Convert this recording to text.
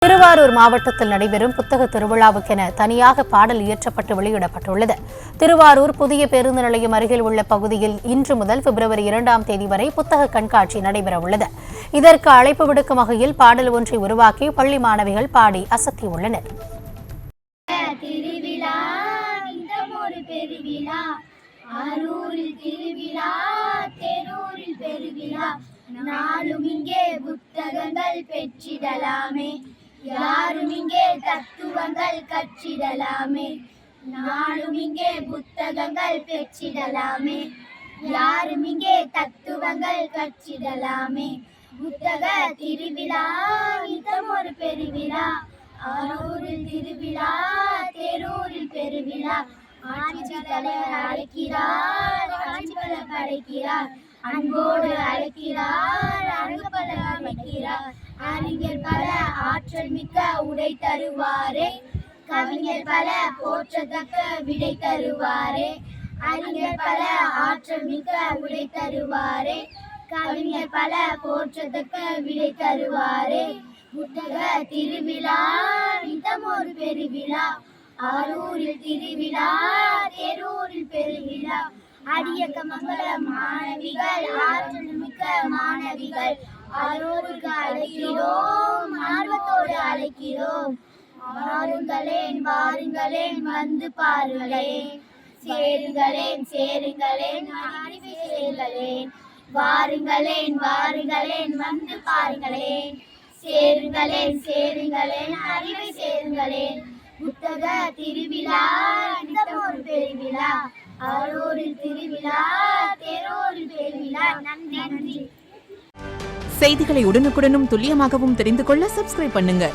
திருவாரூர் மாவட்டத்தில் நடைபெறும் புத்தக திருவிழாவுக்கென தனியாக பாடல் இயற்றப்பட்டு வெளியிடப்பட்டுள்ளது. திருவாரூர் புதிய பேருந்து நிலையம் அருகில் உள்ள பகுதியில் இன்று முதல் பிப்ரவரி 2ஆம் தேதி வரை புத்தக கண்காட்சி நடைபெறவுள்ளது. இதற்கு அழைப்பு விடுக்கும் வகையில் பாடல் ஒன்றை உருவாக்கி பள்ளி மாணவிகள் பாடி அசத்தியுள்ளனர். நாளும் இங்கே புத்தகங்கள் பெற்றிடலாமே, யாரும் இங்கே தத்துவங்கள் கற்றிடலாமே. நாளும் இங்கே புத்தகங்கள் பெற்றிடலாமே, யாரும் இங்கே தத்துவங்கள் கற்றிடலாமே. புத்தக திருவிழா நித்தம் ஒரு பெருவிழா, ஆரூரில் திருவிழா தேரூரில் பெருவிழா. ஆட்சி தலைவர் அழைக்கிறார், காட்சி பல படைக்கிறார், அன்போடு அழைக்கிறார், அழகு பல அமைக்கிறார். அறிஞர் பல ஆற்றல் மிக்க உடை தருவாரே, கவிஞர் பல போற்றத்தக்க விடை தருவாரே. அறிஞர் பல ஆற்றல் மிக்க உடை தருவாரே, கவிஞர் பல போற்றத்தக்க விடை தருவாரே. புத்தக திருவிழா நித்தம் ஒரு பெருவிழா, ஆரூரில் திருவிழா தேரூரில் பெருவிழா. அடியக்க மங்கள மாணவிகள், ஆற்றல் மிக்க மாணவிகள், ஆரூருக்கு அழைக்கிறோம், ஆர்வத்தோடு அழைக்கிறோம். வாருங்களேன் வாருங்களேன் வந்து பாருங்களேன், சேருங்களேன் சேருங்களேன் அறிவை சேருங்களேன். வாருங்களேன் வாருங்களேன் வந்து பாருங்களேன், சேருங்களேன் சேருங்களேன் அறிவை சேருங்களேன். புத்தக திருவிழா நித்தம் ஒரு பெருவிழா, ஆரூரில் திருவிழா தேரூரில் பெருவிழா. நன்றி. செய்திகளை உடனுக்குடனும் துல்லியமாகவும் தெரிந்து கொள்ள சப்ஸ்கிரைப் பண்ணுங்க.